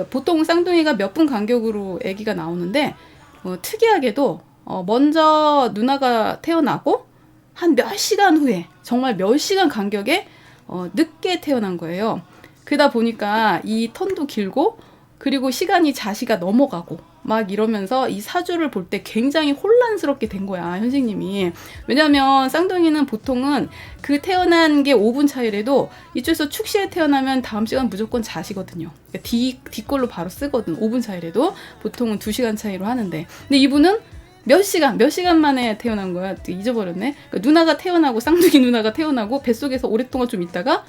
보통 쌍둥이가 몇 분 간격으로 아기가 나오는데, 특이하게도, 먼저 누나가 태어나고, 한 몇 시간 후에, 정말 몇 시간 간격에, 늦게 태어난 거예요. 그러다 보니까 이 턴도 길고, 그리고 시간이 자시가 넘어가고, 막 이러면서 이 사주를 볼 때 굉장히 혼란스럽게 된 거야, 현식님이. 왜냐면 쌍둥이는 보통은 그 태어난 게 5분 차이래도 이쪽에서 축시에 태어나면 다음 시간 무조건 자시거든요. 그러니까 뒷걸로 바로 쓰거든. 5분 차이래도 보통은 2시간 차이로 하는데. 근데 이분은 몇 시간 만에 태어난 거야. 잊어버렸네. 그러니까 누나가 태어나고, 쌍둥이 누나가 태어나고 뱃속에서 오랫동안 좀 있다가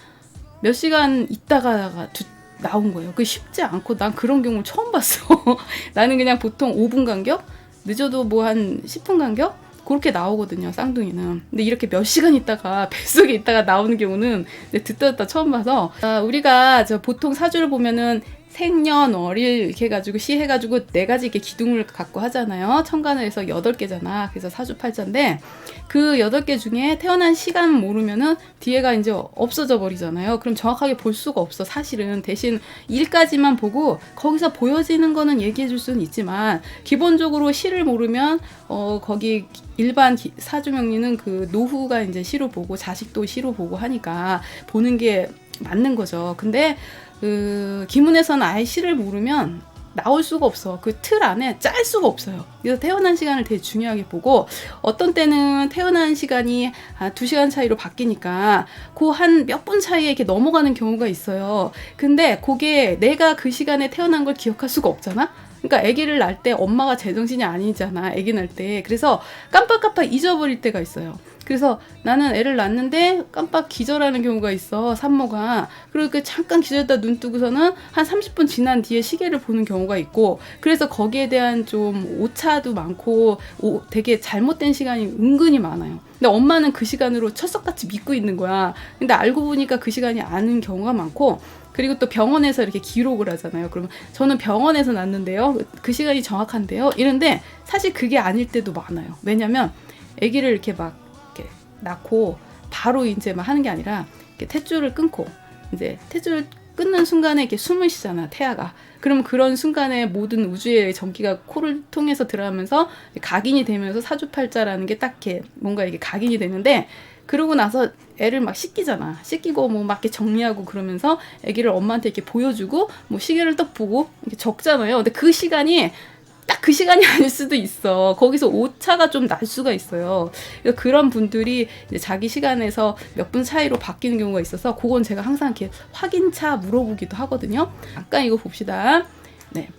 몇 시간 있다가 나온 거예요. 그게 쉽지 않고 난 그런 경우를 처음 봤어. 나는 그냥 보통 5분 간격? 늦어도 뭐 한 10분 간격? 그렇게 나오거든요, 쌍둥이는. 근데 이렇게 몇 시간 있다가 뱃속에 있다가 나오는 경우는 듣다 처음 봐서, 우리가 보통 사주를 보면은 생년월일 이렇게 해가지고 시해가지고 4가지 이렇게 기둥을 갖고 하잖아요. 천간을 해서 8개잖아. 그래서 사주팔자인데 그 8개 중에 태어난 시간 모르면은 뒤에가 이제 없어져 버리잖아요. 그럼 정확하게 볼 수가 없어, 사실은. 대신 일까지만 보고 거기서 보여지는 거는 얘기해 줄 수는 있지만, 기본적으로 시를 모르면 거기 일반 사주명리는 그 노후가 이제 시로 보고 자식도 시로 보고 하니까 보는 게 맞는 거죠. 근데 기문에서는 아예 시를 모르면 나올 수가 없어. 그 틀 안에 짤 수가 없어요. 그래서 태어난 시간을 되게 중요하게 보고, 어떤 때는 태어난 시간이 2시간 차이로 바뀌니까 그 한 몇 분 차이에 이렇게 넘어가는 경우가 있어요. 근데 그게 내가 그 시간에 태어난 걸 기억할 수가 없잖아? 그러니까 아기를 낳을 때 엄마가 제정신이 아니잖아, 아기 낳을 때. 그래서 깜빡깜빡 잊어버릴 때가 있어요. 그래서 나는 애를 낳는데 깜빡 기절하는 경우가 있어, 산모가. 그러니까 잠깐 기절했다 눈 뜨고서는 한 30분 지난 뒤에 시계를 보는 경우가 있고, 그래서 거기에 대한 좀 오차도 많고 되게 잘못된 시간이 은근히 많아요. 근데 엄마는 그 시간으로 철석같이 믿고 있는 거야. 근데 알고 보니까 그 시간이 아닌 경우가 많고, 그리고 또 병원에서 이렇게 기록을 하잖아요. 그러면 저는 병원에서 낳는데요, 그 시간이 정확한데요, 이런데 사실 그게 아닐 때도 많아요. 왜냐면 아기를 이렇게 막 이렇게 낳고 바로 이제 막 하는 게 아니라, 이렇게 탯줄을 끊고 이제 탯줄 끊는 순간에 이렇게 숨을 쉬잖아, 태아가. 그럼 그런 순간에 모든 우주의 전기가 코를 통해서 들어가면서 각인이 되면서 사주팔자라는 게 딱 이렇게 뭔가 이렇게 각인이 되는데, 그러고 나서 애를 막 씻기잖아. 씻기고 뭐 막 이렇게 정리하고 그러면서 애기를 엄마한테 이렇게 보여주고 뭐 시계를 딱 보고 이렇게 적잖아요. 근데 그 시간이 딱 그 시간이 아닐 수도 있어. 거기서 오차가 좀 날 수가 있어요. 그래서 그런 분들이 이제 자기 시간에서 몇 분 차이로 바뀌는 경우가 있어서, 그건 제가 항상 이렇게 확인차 물어보기도 하거든요. 잠깐 이거 봅시다. 네,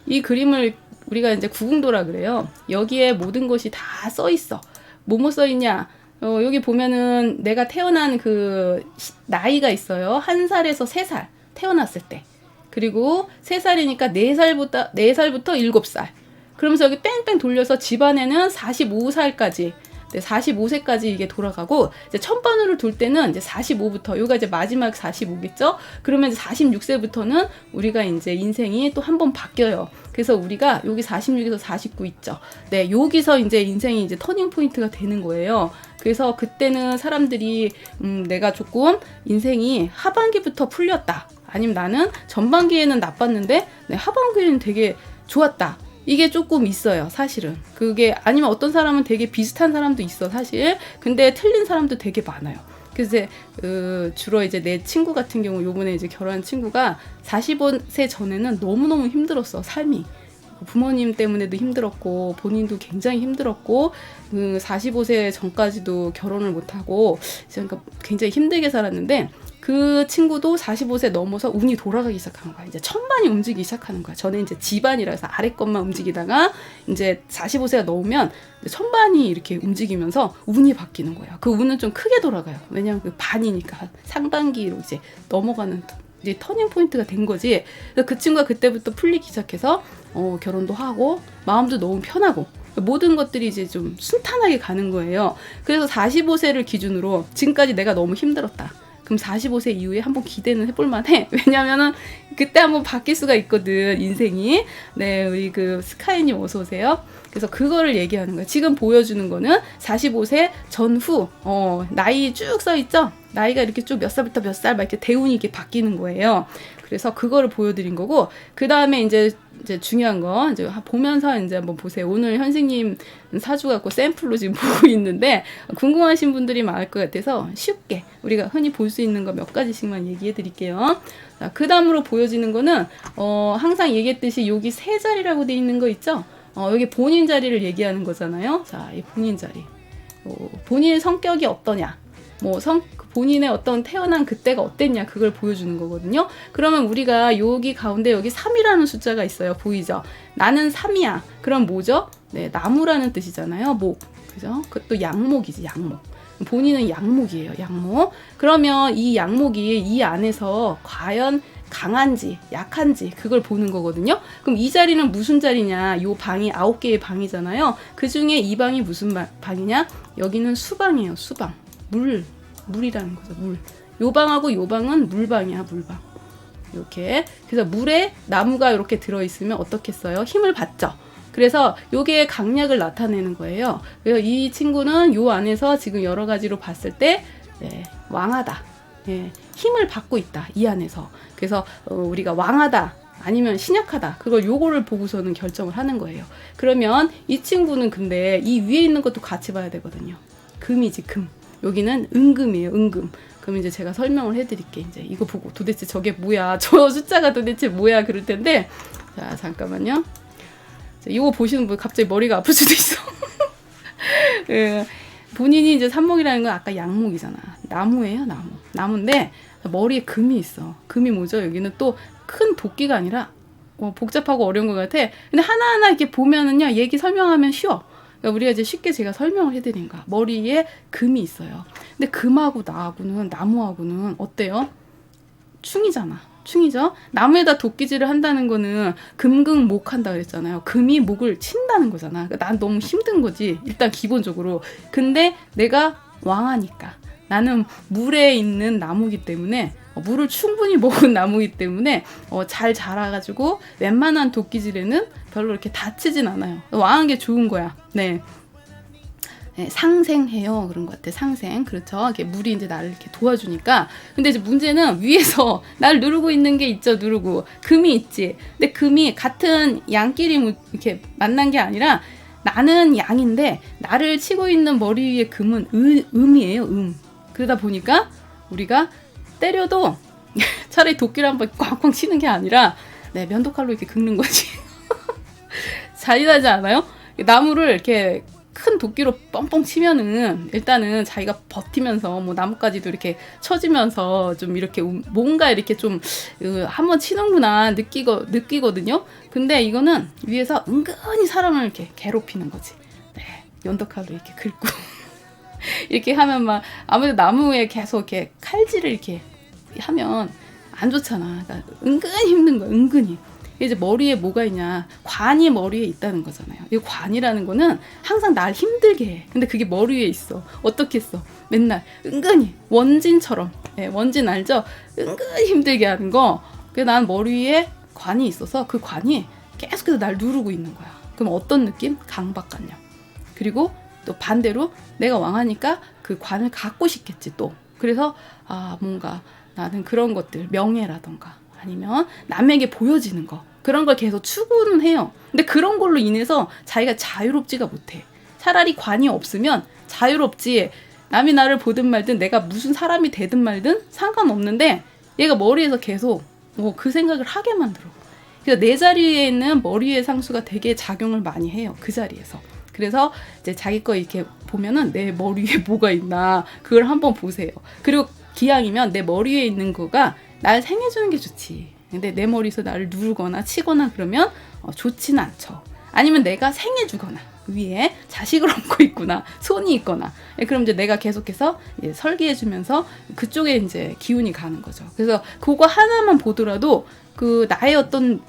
이 그림을 우리가 이제 구궁도라 그래요. 여기에 모든 것이 다 써 있어. 뭐뭐 써 있냐? 여기 보면은 내가 태어난 그 나이가 있어요. 1살에서 3살 태어났을 때. 그리고 3살이니까 4살부터 7살. 그러면서 여기 뺑뺑 돌려서 집안에는 45살까지, 45세까지 이게 돌아가고, 이제 천반으로 돌 때는 이제 45부터, 여기가 이제 마지막 45겠죠? 그러면 이제 46세부터는 우리가 이제 인생이 또 한 번 바뀌어요. 그래서 우리가 여기 46에서 49 있죠? 네, 여기서 이제 인생이 이제 터닝 포인트가 되는 거예요. 그래서 그때는 사람들이, 내가 조금 인생이 하반기부터 풀렸다. 아니면 나는 전반기에는 나빴는데, 하반기에는 되게 좋았다. 이게 조금 있어요, 사실은. 그게 아니면 어떤 사람은 되게 비슷한 사람도 있어, 사실. 근데 틀린 사람도 되게 많아요. 그래서 이제 주로 이제 내 친구 같은 경우, 요번에 이제 결혼한 친구가 45세 전에는 너무너무 힘들었어, 삶이. 부모님 때문에도 힘들었고 본인도 굉장히 힘들었고, 45세 전까지도 결혼을 못하고 그러니까 굉장히 힘들게 살았는데, 그 친구도 45세 넘어서 운이 돌아가기 시작한 거야. 이제 천반이 움직이기 시작하는 거야. 저는 이제 집안이라 해서 아래 것만 움직이다가 이제 45세가 넘으면 천반이 이렇게 움직이면서 운이 바뀌는 거야. 그 운은 좀 크게 돌아가요. 왜냐면 그 반이니까 상반기로 이제 넘어가는 이제 터닝 포인트가 된 거지. 그래서 그 친구가 그때부터 풀리기 시작해서 결혼도 하고 마음도 너무 편하고 모든 것들이 이제 좀 순탄하게 가는 거예요. 그래서 45세를 기준으로 지금까지 내가 너무 힘들었다. 그럼 45세 이후에 한번 기대는 해볼만 해. 왜냐면은 그때 한번 바뀔 수가 있거든, 인생이. 네, 우리 그 스카이님 어서 오세요. 그래서 그거를 얘기하는 거예요. 지금 보여주는 거는 45세 전후, 나이 쭉 써있죠? 나이가 이렇게 쭉 몇 살부터 몇 살 막 이렇게 대운이 이렇게 바뀌는 거예요. 그래서 그거를 보여드린 거고, 그 다음에 이제 중요한 거 이제 보면서 이제 한번 보세요. 오늘 현식님 사주 갖고 샘플로 지금 보고 있는데 궁금하신 분들이 많을 것 같아서 쉽게 우리가 흔히 볼 수 있는 거 몇 가지씩만 얘기해 드릴게요. 자, 그 다음으로 보여지는 거는 항상 얘기했듯이 여기 세 자리라고 돼 있는 거 있죠? 여기 본인 자리를 얘기하는 거잖아요. 자, 이 본인 자리. 본인의 성격이 어떠냐? 본인의 어떤 태어난 그때가 어땠냐, 그걸 보여주는 거거든요. 그러면 우리가 여기 가운데 여기 3이라는 숫자가 있어요. 보이죠? 나는 3이야. 그럼 뭐죠? 네, 나무라는 뜻이잖아요. 목. 그죠? 그것도 양목이지, 양목. 본인은 양목이에요. 양목. 그러면 이 양목이 이 안에서 과연 강한지 약한지 그걸 보는 거거든요. 그럼 이 자리는 무슨 자리냐? 요 방이 9개의 방이잖아요. 그 중에 이 방이 무슨 방이냐? 여기는 수방이에요. 수방. 물이라는 거죠. 물. 요 방하고 요 방은 물방이야. 물방. 이렇게. 그래서 물에 나무가 이렇게 들어있으면 어떻겠어요? 힘을 받죠. 그래서 요게 강약을 나타내는 거예요. 그래서 이 친구는 요 안에서 지금 여러 가지로 봤을 때 왕하다. 힘을 받고 있다. 이 안에서. 그래서 우리가 왕하다. 아니면 신약하다. 그걸 요거를 보고서는 결정을 하는 거예요. 그러면 이 친구는 근데 이 위에 있는 것도 같이 봐야 되거든요. 금이지, 금. 여기는 은금이에요, 은금. 그럼 이제 제가 설명을 해드릴게. 이제 이거 보고 도대체 저게 뭐야? 저 숫자가 도대체 뭐야? 그럴 텐데. 자, 잠깐만요. 자, 이거 보시는 분 갑자기 머리가 아플 수도 있어. 본인이 이제 삽목이라는 건 아까 양목이잖아. 나무예요, 나무. 나무인데 머리에 금이 있어. 금이 뭐죠? 여기는 또 큰 도끼가 아니라 복잡하고 어려운 것 같아. 근데 하나하나 이렇게 보면은요, 얘기 설명하면 쉬워. 그러니까 우리가 이제 쉽게 제가 설명을 해드린 거야. 머리에 금이 있어요. 근데 금하고 나무하고는 어때요? 충이잖아. 충이죠? 나무에다 도끼질을 한다는 거는 금극목 한다 그랬잖아요. 금이 목을 친다는 거잖아. 그러니까 난 너무 힘든 거지. 일단 기본적으로. 근데 내가 왕하니까. 나는 물에 있는 나무기 때문에 물을 충분히 먹은 나무이기 때문에 잘 자라가지고 웬만한 도끼질에는 별로 이렇게 다치진 않아요. 왕한 게 좋은 거야. 네. 상생해요. 그런 것 같아. 상생. 그렇죠. 이렇게 물이 이제 나를 이렇게 도와주니까. 근데 이제 문제는 위에서 날 누르고 있는 게 있죠. 누르고. 금이 있지. 근데 금이 같은 양끼리 이렇게 만난 게 아니라 나는 양인데 나를 치고 있는 머리 위에 금은 음이에요. 그러다 보니까 우리가 때려도 차라리 도끼를 한번 꽝꽝 치는 게 아니라 면도칼로 이렇게 긁는 거지. 잔인하지 않아요? 나무를 이렇게 큰 도끼로 뻥뻥 치면은 일단은 자기가 버티면서 나뭇가지도 이렇게 쳐지면서 좀 이렇게 뭔가 이렇게 좀 한번 치는구나 느끼거든요. 근데 이거는 위에서 은근히 사람을 이렇게 괴롭히는 거지. 면도칼로 이렇게 긁고 이렇게 하면 막 아무래도 나무에 계속 이렇게 칼질을 이렇게 하면 안 좋잖아. 그러니까 은근히 힘든 거야. 은근히. 이제 머리에 뭐가 있냐? 관이 머리에 있다는 거잖아요. 이 관이라는 거는 항상 날 힘들게 해. 근데 그게 머리 위에 있어. 어떻게 했어? 맨날 은근히 원진처럼. 원진 알죠? 은근히 힘들게 하는 거. 그래서 난 머리 위에 관이 있어서 그 관이 계속해서 날 누르고 있는 거야. 그럼 어떤 느낌? 강박관념. 그리고 또 반대로 내가 왕하니까 그 관을 갖고 싶겠지 또. 그래서 뭔가 나는 그런 것들, 명예라던가 아니면 남에게 보여지는 거, 그런 걸 계속 추구는 해요. 근데 그런 걸로 인해서 자기가 자유롭지가 못해. 차라리 관이 없으면 자유롭지. 남이 나를 보든 말든 내가 무슨 사람이 되든 말든 상관없는데 얘가 머리에서 계속 그 생각을 하게 만들어. 그래서 내 자리에 있는 머리의 상수가 되게 작용을 많이 해요. 그 자리에서. 그래서 이제 자기 거 이렇게 보면은 내 머리 위에 뭐가 있나 그걸 한번 보세요. 그리고 기왕이면 내 머리 위에 있는 거가 날 생해주는 게 좋지. 근데 내 머리에서 나를 누르거나 치거나 그러면 좋지는 않죠. 아니면 내가 생해주거나 위에 자식을 얹고 있구나, 손이 있거나, 그럼 이제 내가 계속해서 설계해주면서 그쪽에 이제 기운이 가는 거죠. 그래서 그거 하나만 보더라도 그 나의 어떤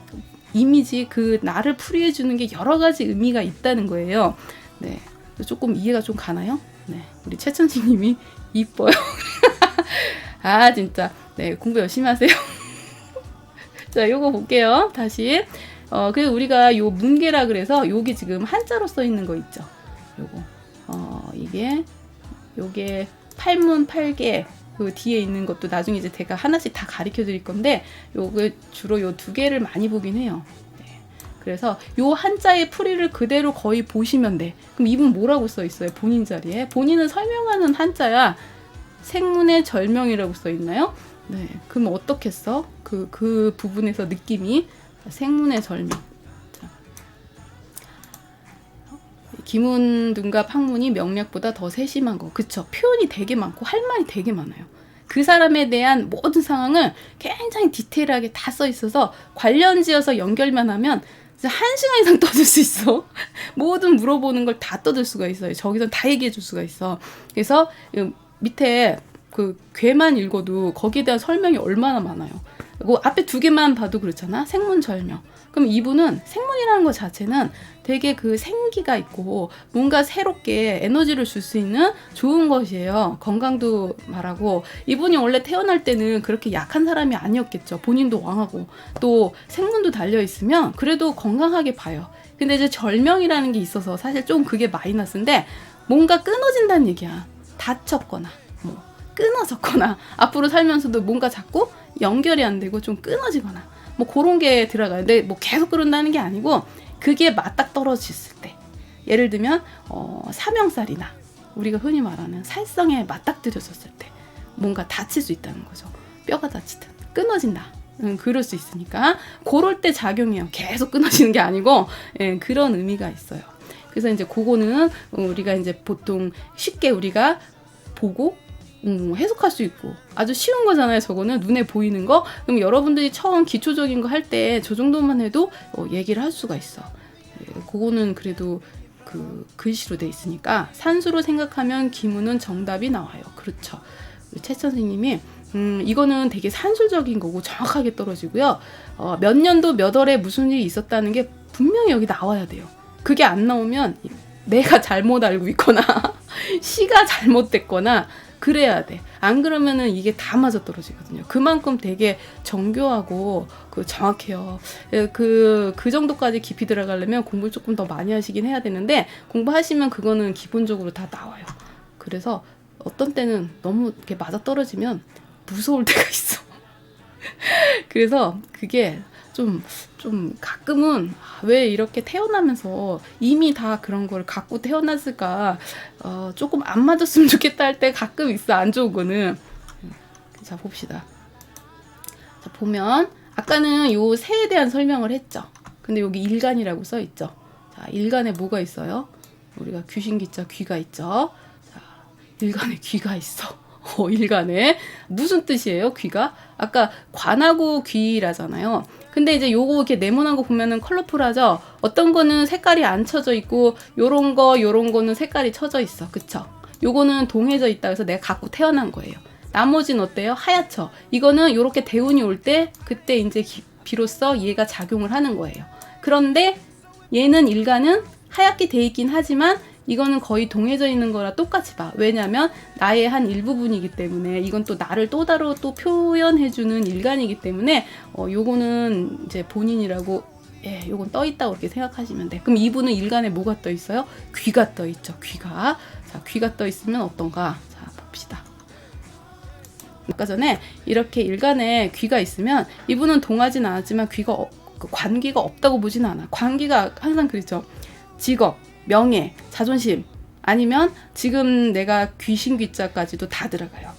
이미지, 그 나를 풀이해주는 게 여러 가지 의미가 있다는 거예요. 네, 조금 이해가 좀 가나요? 네, 우리 최천식님이 이뻐요. 아 진짜, 네 공부 열심히 하세요. 자, 요거 볼게요. 다시. 그래서 우리가 요 문계라 그래서 여기 지금 한자로 써 있는 거 있죠. 요거. 요게 팔문 팔계 그 뒤에 있는 것도 나중에 이제 제가 하나씩 다 가르쳐 드릴 건데 요거 주로 요 두 개를 많이 보긴 해요. 네. 그래서 요 한자의 풀이를 그대로 거의 보시면 돼. 그럼 이분 뭐라고 써 있어요? 본인 자리에. 본인을 설명하는 한자야. 생문의 절명이라고 써 있나요? 네. 그럼 어떻게 써? 그 부분에서 느낌이 생문의 절명. 기문둔갑 학문이 명략보다 더 세심한 거. 그쵸? 표현이 되게 많고 할 말이 되게 많아요. 그 사람에 대한 모든 상황을 굉장히 디테일하게 다 써 있어서 관련지어서 연결만 하면 1시간 이상 떠들 수 있어. 모든 물어보는 걸 다 떠들 수가 있어요. 저기서 다 얘기해 줄 수가 있어. 그래서 밑에 그 괴만 읽어도 거기에 대한 설명이 얼마나 많아요. 그 앞에 두 개만 봐도 그렇잖아. 생문절명. 그럼 이분은 생문이라는 것 자체는 되게 그 생기가 있고 뭔가 새롭게 에너지를 줄 수 있는 좋은 것이에요. 건강도 말하고 이분이 원래 태어날 때는 그렇게 약한 사람이 아니었겠죠. 본인도 왕하고 또 생문도 달려있으면 그래도 건강하게 봐요. 근데 이제 절명이라는 게 있어서 사실 좀 그게 마이너스인데 뭔가 끊어진다는 얘기야. 다쳤거나 뭐 끊어졌거나 앞으로 살면서도 뭔가 자꾸 연결이 안 되고 좀 끊어지거나 뭐 그런 게 들어가요. 근데 뭐 계속 그런다는 게 아니고 그게 맞딱 떨어졌을 때 예를 들면 사명살이나 우리가 흔히 말하는 살성에 맞닥뜨려졌을 때 뭔가 다칠 수 있다는 거죠. 뼈가 다치든 끊어진다. 그럴 수 있으니까 그럴 때 작용해요. 계속 끊어지는 게 아니고 그런 의미가 있어요. 그래서 이제 그거는 우리가 이제 보통 쉽게 우리가 보고 해석할 수 있고 아주 쉬운 거잖아요. 저거는 눈에 보이는 거. 그럼 여러분들이 처음 기초적인 거 할 때 저 정도만 해도 얘기를 할 수가 있어. 그거는 그래도 그 글씨로 돼 있으니까 산수로 생각하면 기문은 정답이 나와요. 그렇죠. 최 선생님이 이거는 되게 산술적인 거고 정확하게 떨어지고요. 몇 년도 몇 월에 무슨 일이 있었다는 게 분명히 여기 나와야 돼요. 그게 안 나오면 내가 잘못 알고 있거나 시가 잘못됐거나 그래야 돼. 안 그러면은 이게 다 맞아떨어지거든요. 그만큼 되게 정교하고 정확해요. 그 정도까지 깊이 들어가려면 공부 조금 더 많이 하시긴 해야 되는데 공부하시면 그거는 기본적으로 다 나와요. 그래서 어떤 때는 너무 이렇게 맞아떨어지면 무서울 때가 있어. 그래서 그게 좀 가끔은 왜 이렇게 태어나면서 이미 다 그런 걸 갖고 태어났을까 조금 안 맞았으면 좋겠다 할 때 가끔 있어. 안 좋은 거는. 자 봅시다. 자 보면 아까는 요 새에 대한 설명을 했죠. 근데 여기 일간이라고 써 있죠. 자 일간에 뭐가 있어요? 우리가 귀신귀자 귀가 있죠. 자 일간에 귀가 있어. 일간에 무슨 뜻이에요? 귀가? 아까 관하고 귀라잖아요. 근데 이제 요거 이렇게 네모난 거 보면은 컬러풀하죠? 어떤 거는 색깔이 안 쳐져 있고 요런 거는 색깔이 쳐져 있어. 그쵸? 요거는 동해져 있다 그래서 내가 갖고 태어난 거예요. 나머지는 어때요? 하얗죠? 이거는 요렇게 대운이 올 때 그때 이제 비로소 얘가 작용을 하는 거예요. 그런데 얘는 일간은 하얗게 돼 있긴 하지만 이거는 거의 동해져 있는 거라 똑같이 봐. 왜냐면 나의 한 일부분이기 때문에 이건 또 나를 또 다르게 또 표현해주는 일간이기 때문에 요거는 이제 본인이라고 요건 떠 있다고 이렇게 생각하시면 돼. 그럼 이분은 일간에 뭐가 떠 있어요? 귀가 떠 있죠. 귀가. 자, 귀가 떠 있으면 어떤가? 자, 봅시다. 아까 전에 이렇게 일간에 귀가 있으면 이분은 동하진 않았지만 관기가 없다고 보진 않아. 관기가 항상 그렇죠. 직업, 명예, 자존심 아니면 지금 내가 귀신귀자까지도 다 들어가요.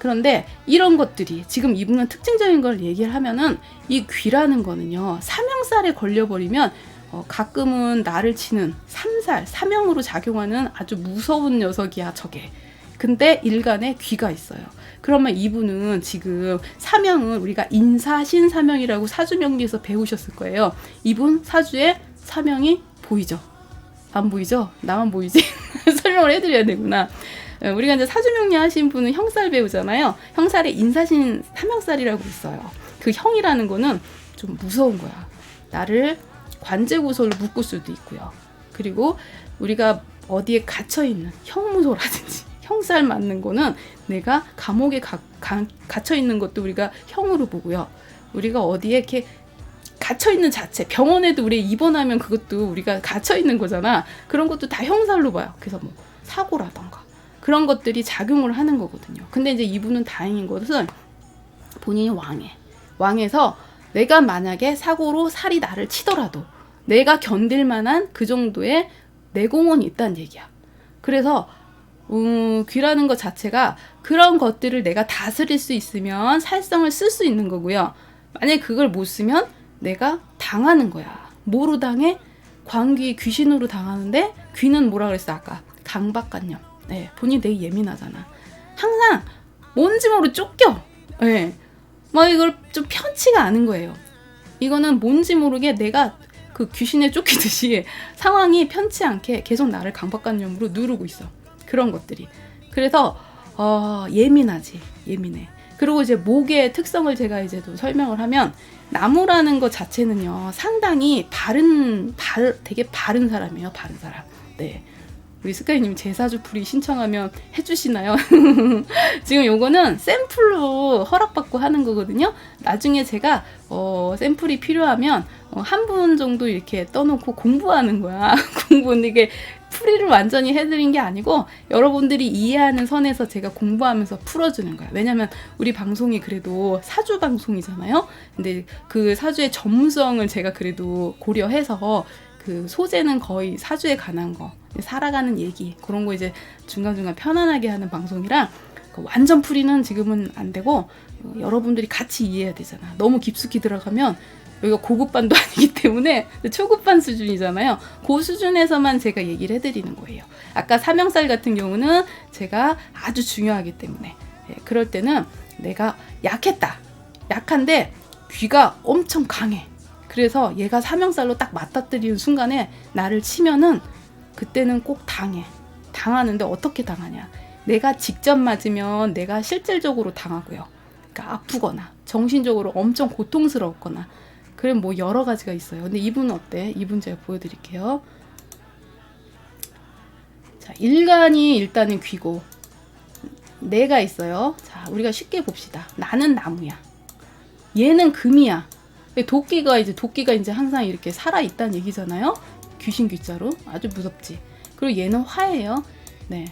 그런데 이런 것들이 지금 이분은 특징적인 걸 얘기를 하면은 이 귀라는 거는요. 사명살에 걸려버리면 가끔은 나를 치는 사명으로 작용하는 아주 무서운 녀석이야 저게. 근데 일간에 귀가 있어요. 그러면 이분은 지금 사명은 우리가 인사신사명이라고 사주명리에서 배우셨을 거예요. 이분 사주에 사명이 보이죠? 안 보이죠? 나만 보이지? 설명을 해드려야 되구나. 우리가 이제 사주명리 하신 분은 형살 배우잖아요. 형살에 인사신 사명살이라고 있어요. 그 형이라는 거는 좀 무서운 거야. 나를 관제구설로 묶을 수도 있고요. 그리고 우리가 어디에 갇혀있는 형무소라든지 형살 맞는 거는 내가 감옥에 갇혀있는 것도 우리가 형으로 보고요. 우리가 어디에 이렇게 갇혀있는 자체, 병원에도 우리 입원하면 그것도 우리가 갇혀있는 거잖아. 그런 것도 다 형살로 봐요. 그래서 뭐 사고라던가 그런 것들이 작용을 하는 거거든요. 근데 이제 이분은 다행인 것은 본인이 왕에서 내가 만약에 사고로 살이 나를 치더라도 내가 견딜 만한 그 정도의 내공은 있다는 얘기야. 그래서 귀라는 것 자체가 그런 것들을 내가 다스릴 수 있으면 살성을 쓸 수 있는 거고요. 만약에 그걸 못 쓰면 내가 당하는 거야. 뭐로 당해? 광귀, 귀신으로 당하는데 귀는 뭐라 그랬어 아까? 강박관념. 네, 본인 되게 예민하잖아. 항상 뭔지 모르 쫓겨. 네. 막 이걸 좀 편치가 않은 거예요. 이거는 뭔지 모르게 내가 그 귀신에 쫓기듯이 상황이 편치 않게 계속 나를 강박관념으로 누르고 있어. 그런 것들이. 그래서 예민해. 그리고 이제 목의 특성을 제가 이제 또 설명을 하면 나무라는 것 자체는요 상당히 되게 바른 사람이에요. 바른 사람. 네. 우리 스카이님 제사주풀이 신청하면 해주시나요? 지금 요거는 샘플로 허락받고 하는 거거든요. 나중에 제가 샘플이 필요하면 한 분 정도 이렇게 떠놓고 공부하는 거야. 공부는 이게 풀이를 완전히 해드린 게 아니고 여러분들이 이해하는 선에서 제가 공부하면서 풀어주는 거야. 왜냐면 우리 방송이 그래도 사주 방송이잖아요. 근데 그 사주의 전문성을 제가 그래도 고려해서 그 소재는 거의 사주에 관한 거, 살아가는 얘기 그런 거 이제 중간중간 편안하게 하는 방송이라 완전 풀이는 지금은 안 되고 여러분들이 같이 이해해야 되잖아. 너무 깊숙이 들어가면 여기가 고급반도 아니기 때문에 초급반 수준이잖아요. 그 수준에서만 제가 얘기를 해드리는 거예요. 아까 사명살 같은 경우는 제가 아주 중요하기 때문에 그럴 때는 내가 약한데 귀가 엄청 강해. 그래서 얘가 사명살로 딱 맞닥뜨리는 순간에 나를 치면은 그때는 꼭 당하는데 어떻게 당하냐. 내가 직접 맞으면 내가 실질적으로 당하고요. 그러니까 아프거나 정신적으로 엄청 고통스러웠거나 그럼 뭐 여러 가지가 있어요. 근데 이분은 어때? 이분 제가 보여드릴게요. 자, 일간이 일단은 귀고 내가 있어요. 자, 우리가 쉽게 봅시다. 나는 나무야. 얘는 금이야. 도끼가 이제 항상 이렇게 살아있다는 얘기잖아요. 귀신 귀자로. 아주 무섭지. 그리고 얘는 화예요. 네.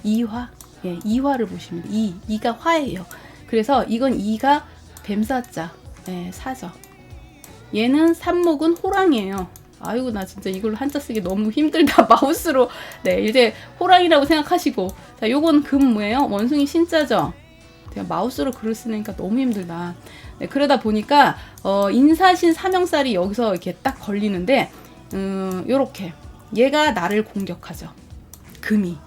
이화. 예, 이화를 보시면 이가 화예요. 그래서 이건 이가 뱀사자. 예, 사죠. 얘는 삽목은 호랑이에요. 아이고 나 진짜 이걸로 한자 쓰기 너무 힘들다. 마우스로. 네, 이제 호랑이라고 생각하시고. 자, 요건 금 뭐예요? 원숭이 신자죠. 제가 마우스로 글을 쓰니까 너무 힘들다. 네, 그러다 보니까 인사신 사명살이 여기서 이렇게 딱 걸리는데 요렇게 얘가 나를 공격하죠. 금이.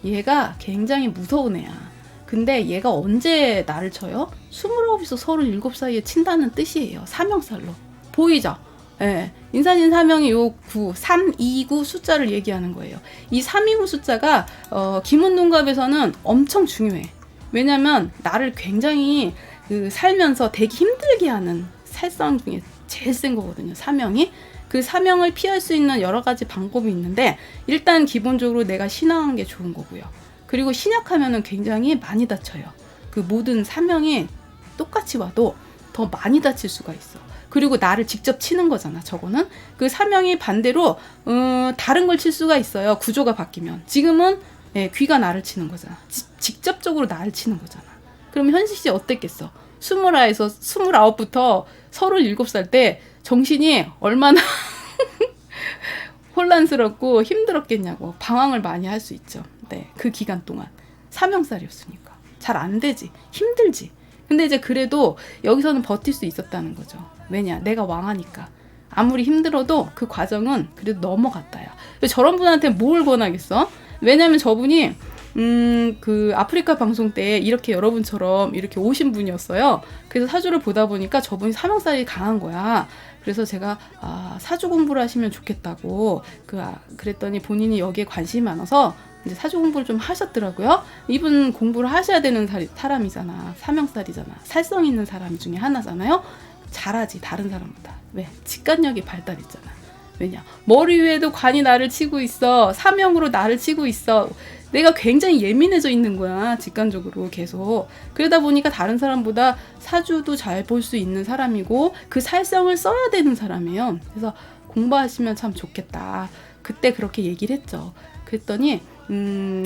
얘가 굉장히 무서운 애야. 근데 얘가 언제 나를 쳐요? 29에서 37 사이에 친다는 뜻이에요. 사명살로. 보이죠? 예. 인사신 사명이 요 329 숫자를 얘기하는 거예요. 이 329 숫자가 기문동갑에서는 엄청 중요해. 왜냐면 나를 굉장히 살면서 되게 힘들게 하는 살상 중에 제일 센 거거든요. 사명이. 그 사명을 피할 수 있는 여러 가지 방법이 있는데 일단 기본적으로 내가 신앙한 게 좋은 거고요. 그리고 신약하면은 굉장히 많이 다쳐요. 그 모든 사명이 똑같이 와도 더 많이 다칠 수가 있어. 그리고 나를 직접 치는 거잖아. 저거는 그 사명이 반대로 다른 걸 칠 수가 있어요. 구조가 바뀌면. 지금은 귀가 나를 치는 거잖아. 직접적으로 나를 치는 거잖아. 그럼 현식 씨 어땠겠어? 20에서 29부터 37살 때 정신이 얼마나 혼란스럽고 힘들었겠냐고. 방황을 많이 할 수 있죠. 네, 그 기간 동안 사명살이었으니까 잘 안 되지. 힘들지. 근데 이제 그래도 여기서는 버틸 수 있었다는 거죠. 왜냐? 내가 왕하니까. 아무리 힘들어도 그 과정은 그래도 넘어갔다야. 저런 분한테 뭘 권하겠어? 왜냐면 저분이 그 아프리카 방송 때 이렇게 여러분처럼 이렇게 오신 분이었어요. 그래서 사주를 보다 보니까 저분이 사명살이 강한 거야. 그래서 제가 사주 공부를 하시면 좋겠다고 그랬더니 본인이 여기에 관심이 많아서 이제 사주 공부를 좀 하셨더라고요. 이분 공부를 하셔야 되는 사람이잖아. 사명살이잖아. 살성 있는 사람 중에 하나잖아요. 잘하지 다른 사람보다. 왜? 직관력이 발달했잖아. 왜냐? 머리 위에도 관이 나를 치고 있어. 사명으로 나를 치고 있어. 내가 굉장히 예민해져 있는 거야. 직관적으로 계속. 그러다 보니까 다른 사람보다 사주도 잘 볼 수 있는 사람이고 그 살성을 써야 되는 사람이에요. 그래서 공부하시면 참 좋겠다. 그때 그렇게 얘기를 했죠. 그랬더니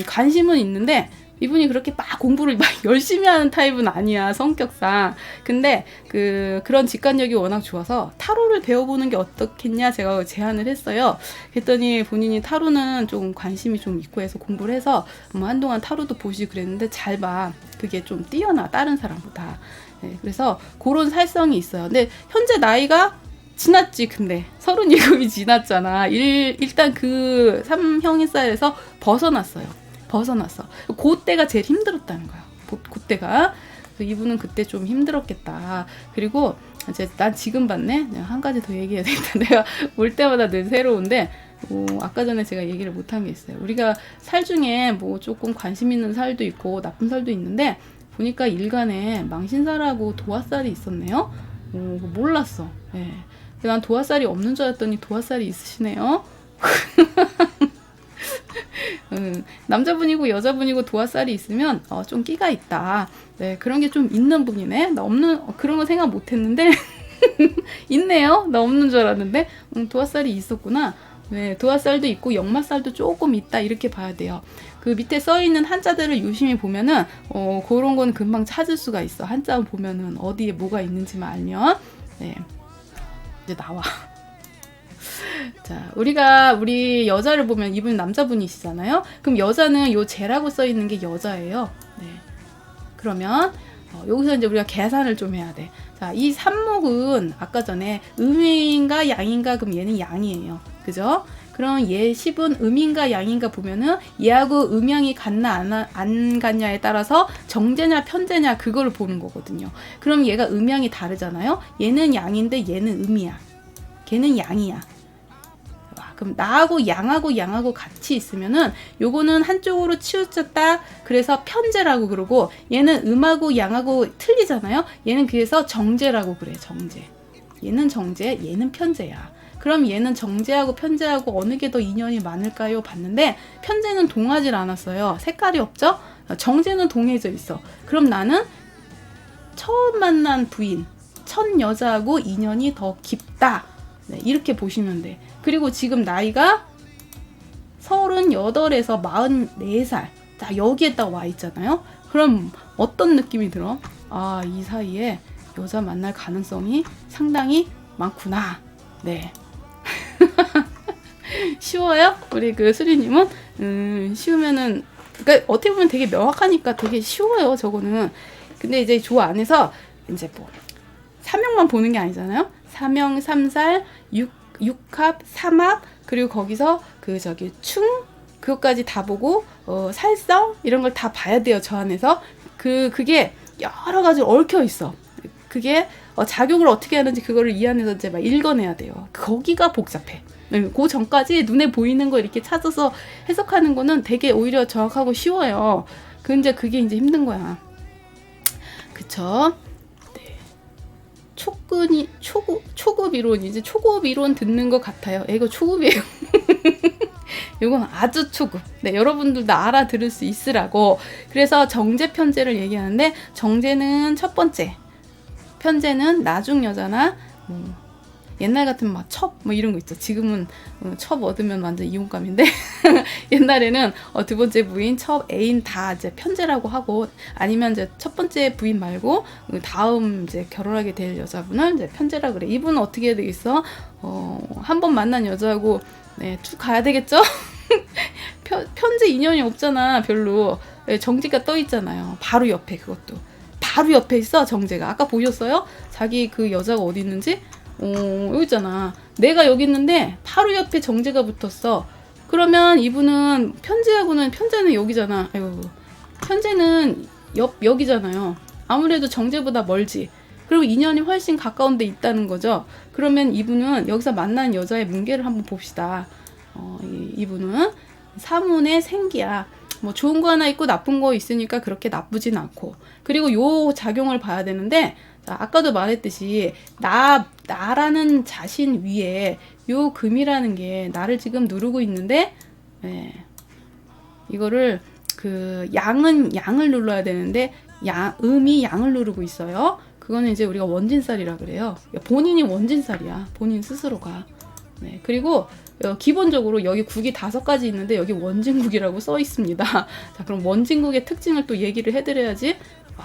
관심은 있는데 이분이 그렇게 막 공부를 막 열심히 하는 타입은 아니야, 성격상. 근데 그런 직관력이 워낙 좋아서 타로를 배워보는 게 어떻겠냐 제가 제안을 했어요. 그랬더니 본인이 타로는 좀 관심이 좀 있고 해서 공부를 해서 뭐 한동안 타로도 보시고 그랬는데 잘 봐. 그게 좀 뛰어나, 다른 사람보다. 네, 그래서 그런 살성이 있어요. 근데 현재 나이가 지났지. 근데 37이 지났잖아. 일단 그 3형의 쌀에서 벗어났어요. 그때가 제일 힘들었다는 거야. 그때가. 그래서 이분은 그때 좀 힘들었겠다. 그리고 이제 난 지금 봤네. 한 가지 더 얘기해야 되겠다. 내가 올 때마다 늘 새로운데 아까 전에 제가 얘기를 못한 게 있어요. 우리가 살 중에 뭐 조금 관심 있는 살도 있고 나쁜 살도 있는데 보니까 일간에 망신살하고 도화살이 있었네요. 몰랐어. 네. 난 도화살이 없는 줄 알았더니 도화살이 있으시네요. 남자분이고 여자분이고 도화살이 있으면 좀 끼가 있다. 네, 그런 게 좀 있는 분이네. 나 없는 그런 거 생각 못했는데 있네요. 나 없는 줄 알았는데 도화살이 있었구나. 네, 도화살도 있고 역마살도 조금 있다 이렇게 봐야 돼요. 그 밑에 써 있는 한자들을 유심히 보면은 그런 건 금방 찾을 수가 있어. 한자 보면은 어디에 뭐가 있는지만 알면. 네, 이제 나와. 자, 우리 여자를 보면 이분 남자분이시잖아요. 그럼 여자는 요 재라고 써 있는 게 여자예요. 네. 그러면 여기서 이제 우리가 계산을 좀 해야 돼. 자, 이 삽목은 아까 전에 음인가 양인가 그럼 얘는 양이에요. 그죠? 그럼 얘 10은 음인가 양인가 보면은 얘하고 음양이 같나 안 같냐에 따라서 정제냐 편제냐 그걸 보는 거거든요. 그럼 얘가 음양이 다르잖아요. 얘는 양인데 얘는 음이야. 걔는 양이야. 그럼 나하고 양하고 같이 있으면은 요거는 한쪽으로 치우쳤다. 그래서 편제라고 그러고 얘는 음하고 양하고 틀리잖아요. 얘는 그래서 정제라고 그래. 정제. 얘는 정제, 얘는 편제야. 그럼 얘는 정제하고 편제하고 어느 게 더 인연이 많을까요? 봤는데 편제는 동하질 않았어요. 색깔이 없죠? 정제는 동해져 있어. 그럼 나는 처음 만난 부인, 첫 여자하고 인연이 더 깊다. 네, 이렇게 보시면 돼. 그리고 지금 나이가 38에서 44살. 자, 여기에 딱 와 있잖아요. 그럼 어떤 느낌이 들어? 아, 이 사이에 여자 만날 가능성이 상당히 많구나. 네. 쉬워요? 우리 그 수리님은? 쉬우면은, 그러니까 어떻게 보면 되게 명확하니까 되게 쉬워요, 저거는. 근데 이제 조 안에서 이제 뭐, 사명만 보는 게 아니잖아요. 사명, 삼살, 육합, 삼합, 그리고 거기서 충, 그것까지 다 보고, 살성, 이런 걸 다 봐야 돼요, 저 안에서. 그게 여러 가지 얽혀 있어. 그게, 작용을 어떻게 하는지 그거를 이 안에서 이제 막 읽어내야 돼요. 거기가 복잡해. 그 전까지 눈에 보이는 거 이렇게 찾아서 해석하는 거는 되게 오히려 정확하고 쉬워요. 근데 그게 이제 힘든 거야. 그쵸? 초급 이론이지. 초급 이론 듣는 것 같아요. 이거 초급이에요. 이건 아주 초급. 네, 여러분들도 알아들을 수 있으라고. 그래서 정제 편제를 얘기하는데 정제는 첫 번째, 편제는 나중 여자나 옛날 같으면 막 첩 뭐 이런 거 있죠. 지금은 첩 얻으면 완전 이혼감인데 옛날에는 두 번째 부인, 첩, 애인 다 이제 편제라고 하고 아니면 이제 첫 번째 부인 말고 다음 이제 결혼하게 될 여자분을 이제 편제라 그래. 이분은 어떻게 해야 되겠어? 한 번 만난 여자하고 네, 쭉 가야 되겠죠? 편제 인연이 없잖아, 별로. 정제가 떠 있잖아요. 바로 옆에 그것도. 바로 옆에 있어, 정제가. 아까 보셨어요? 자기 그 여자가 어디 있는지? 여기 있잖아. 내가 여기 있는데 바로 옆에 정제가 붙었어. 그러면 이분은 편제는 여기잖아. 아이고, 편제는 여기잖아요. 아무래도 정제보다 멀지. 그리고 인연이 훨씬 가까운 데 있다는 거죠. 그러면 이분은 여기서 만난 여자의 문계를 한번 봅시다. 이분은 사문의 생기야. 뭐 좋은 거 하나 있고 나쁜 거 있으니까 그렇게 나쁘진 않고. 그리고 요 작용을 봐야 되는데, 자, 아까도 말했듯이 나라는 자신 위에 요 금이라는 게 나를 지금 누르고 있는데, 네, 이거를 양은 양을 눌러야 되는데 음이 양을 누르고 있어요. 그거는 이제 우리가 원진살이라 그래요. 본인이 원진살이야. 본인 스스로가. 네, 그리고 기본적으로 여기 국이 5가지 있는데 여기 원진국이라고 써 있습니다. 자, 그럼 원진국의 특징을 또 얘기를 해드려야지.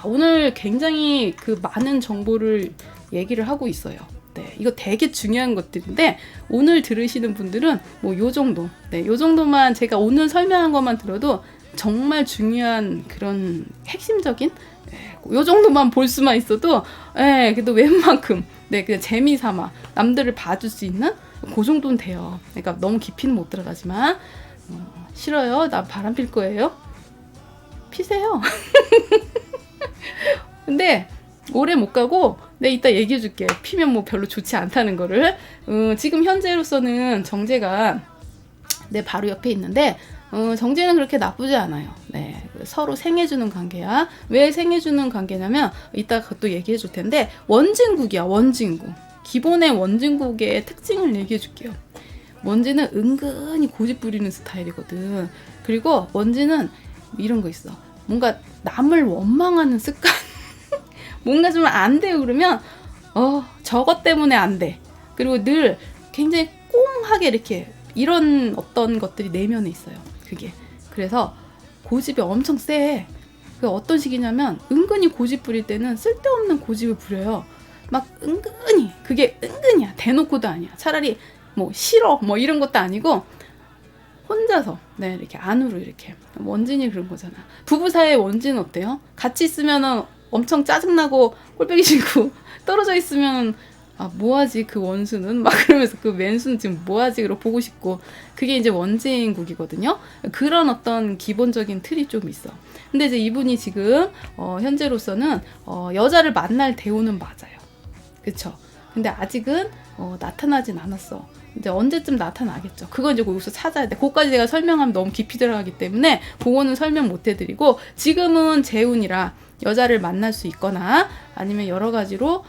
오늘 굉장히 그 많은 정보를 얘기를 하고 있어요. 네, 이거 되게 중요한 것들인데 오늘 들으시는 분들은 뭐 요 정도, 네, 요 정도만 제가 오늘 설명한 것만 들어도 정말 중요한 그런 핵심적인 요 정도만 볼 수만 있어도 그래도 웬만큼 그냥 재미삼아 남들을 봐줄 수 있는 그 정도는 돼요. 그러니까 너무 깊이는 못 들어가지만 싫어요. 나 바람 필 거예요. 피세요. 근데 오래 못 가고 내가 이따 얘기해 줄게. 피면 뭐 별로 좋지 않다는 거를. 지금 현재로서는 정제가 내 바로 옆에 있는데 정제는 그렇게 나쁘지 않아요. 네, 서로 생해주는 관계야. 왜 생해주는 관계냐면 이따 그것도 얘기해 줄 텐데 원진국이야. 원진국. 기본의 원진국의 특징을 얘기해 줄게요. 원진은 은근히 고집 부리는 스타일이거든. 그리고 원진은 이런 거 있어. 뭔가 남을 원망하는 습관. 뭔가 좀 안 돼요 그러면 저것 때문에 안 돼. 그리고 늘 굉장히 꽁하게 이렇게 이런 어떤 것들이 내면에 있어요. 그게. 그래서 고집이 엄청 세. 그 어떤 식이냐면 은근히 고집 부릴 때는 쓸데없는 고집을 부려요. 막 은근히 그게 은근히야. 대놓고도 아니야. 차라리 뭐 싫어 뭐 이런 것도 아니고 혼자서 이렇게 안으로 이렇게. 원진이 그런 거잖아. 부부 사이의 원진은 어때요? 같이 있으면은 엄청 짜증나고 꼴배기 싫고 떨어져 있으면 뭐하지 그 원수는 막 그러면서 그 왼수는 지금 뭐하지 그러고 보고 싶고 그게 이제 원진국이거든요. 그런 어떤 기본적인 틀이 좀 있어. 근데 이제 이분이 지금 현재로서는 여자를 만날 대우는 맞아요. 그쵸? 근데 아직은 나타나진 않았어. 이제 언제쯤 나타나겠죠. 그건 이제 거기서 찾아야 돼. 그거까지 제가 설명하면 너무 깊이 들어가기 때문에 그거는 설명 못 해드리고 지금은 재운이라 여자를 만날 수 있거나 아니면 여러 가지로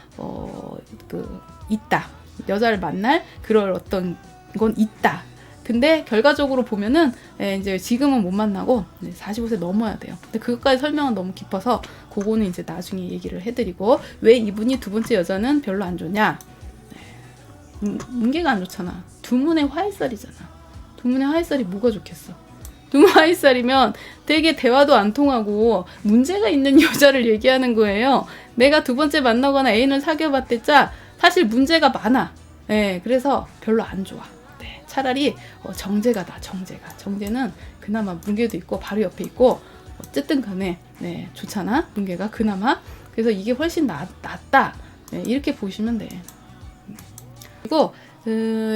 있다. 여자를 만날 그럴 어떤 건 있다. 근데 결과적으로 보면은 이제 지금은 못 만나고 45세 넘어야 돼요. 근데 그것까지 설명은 너무 깊어서 그거는 이제 나중에 얘기를 해드리고 왜 이분이 두 번째 여자는 별로 안 좋냐? 문계가 안 좋잖아. 두문의 화해살이잖아. 두문의 화해살이 뭐가 좋겠어? 두문 화해살이면 되게 대화도 안 통하고 문제가 있는 여자를 얘기하는 거예요. 내가 두 번째 만나거나 애인을 사귀어봤댔자 사실 문제가 많아. 그래서 별로 안 좋아. 차라리 정제가 나. 정제는 그나마 문계도 있고 바로 옆에 있고 어쨌든 간에 좋잖아. 문계가 그나마. 그래서 이게 훨씬 낫다. 이렇게 보시면 돼. 그리고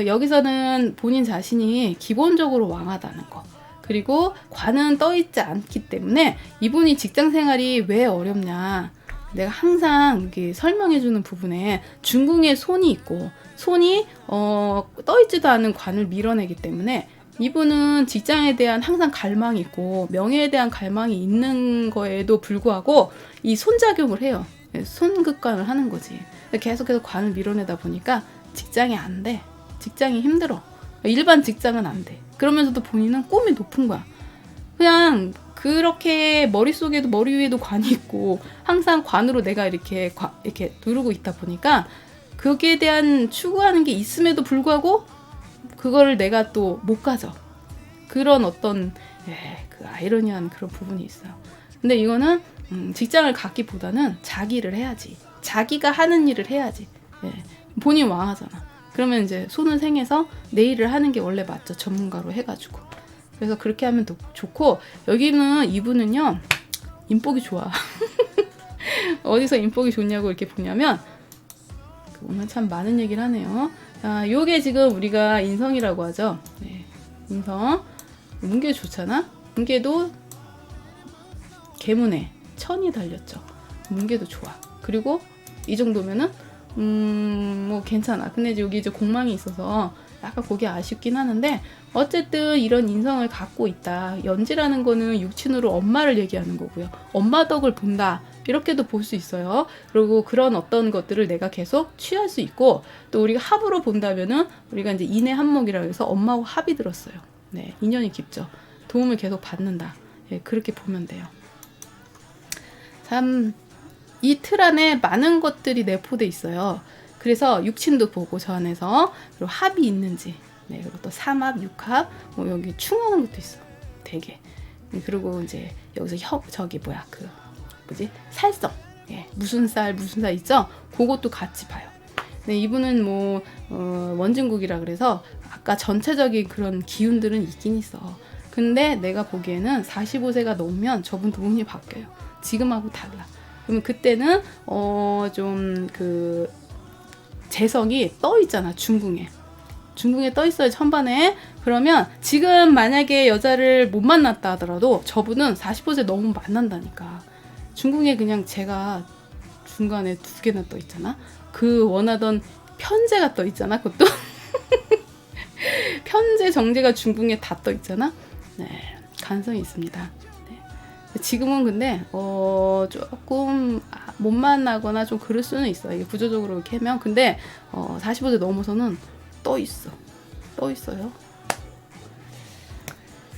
여기서는 본인 자신이 기본적으로 왕하다는 거. 그리고 관은 떠있지 않기 때문에 이분이 직장 생활이 왜 어렵냐. 내가 항상 설명해주는 부분에 중궁에 손이 있고 손이 떠있지도 않은 관을 밀어내기 때문에 이분은 직장에 대한 항상 갈망이 있고 명예에 대한 갈망이 있는 거에도 불구하고 이 손작용을 해요. 손극관을 하는 거지. 계속해서 관을 밀어내다 보니까 직장이 안 돼. 직장이 힘들어. 일반 직장은 안 돼. 그러면서도 본인은 꿈이 높은 거야. 그냥 그렇게 머릿속에도 머리 위에도 관이 있고 항상 관으로 내가 이렇게 누르고 있다 보니까 거기에 대한 추구하는 게 있음에도 불구하고 그거를 내가 또 못 가져. 그런 어떤 그 아이러니한 그런 부분이 있어요. 근데 이거는 직장을 갖기보다는 자기를 해야지. 자기가 하는 일을 해야지. 본인 왕하잖아. 그러면 이제 손을 생해서 내 일을 하는 게 원래 맞죠. 전문가로 해가지고. 그래서 그렇게 하면 더 좋고 이분은요 인복이 좋아. 어디서 인복이 좋냐고 이렇게 보냐면 오늘 참 많은 얘기를 하네요. 요게 지금 우리가 인성이라고 하죠. 인성. 문계 좋잖아. 문계도 계문에 천이 달렸죠. 문계도 좋아. 그리고 이 정도면은 뭐 괜찮아. 근데 여기 이제 공망이 있어서 약간 그게 아쉽긴 하는데 어쨌든 이런 인성을 갖고 있다. 연지라는 거는 육친으로 엄마를 얘기하는 거고요. 엄마 덕을 본다. 이렇게도 볼 수 있어요. 그리고 그런 어떤 것들을 내가 계속 취할 수 있고 또 우리가 합으로 본다면은 우리가 이제 인의 한목이라고 해서 엄마하고 합이 들었어요. 인연이 깊죠. 도움을 계속 받는다. 그렇게 보면 돼요. 참 이 틀 안에 많은 것들이 내포돼 있어요. 그래서 육친도 보고 저 안에서 그리고 합이 있는지 네, 그리고 또 삼합, 육합, 뭐 여기 충하는 것도 있어. 되게. 그리고 이제 여기서 살성. 예, 무슨 살 있죠? 그것도 같이 봐요. 네, 이분은 뭐 원진국이라 그래서 아까 전체적인 그런 기운들은 있긴 있어. 근데 내가 보기에는 45세가 넘으면 저분도 운이 바뀌어요. 지금하고 달라. 그러면 그때는 좀 그 재성이 떠 있잖아. 중궁에 떠 있어요. 천반에. 그러면 지금 만약에 여자를 못 만났다 하더라도 저분은 45세 넘으면 만난다니까. 중궁에 그냥 제가 중간에 2개나 떠 있잖아. 그 원하던 편제가 떠 있잖아. 그것도 편제 정제가 중궁에 다 떠 있잖아. 네, 가능성이 있습니다. 네. 지금은 근데 조금 못 만나거나 좀 그럴 수는 있어. 이게 구조적으로 이렇게 하면. 근데 45세 넘어서는 떠 있어요.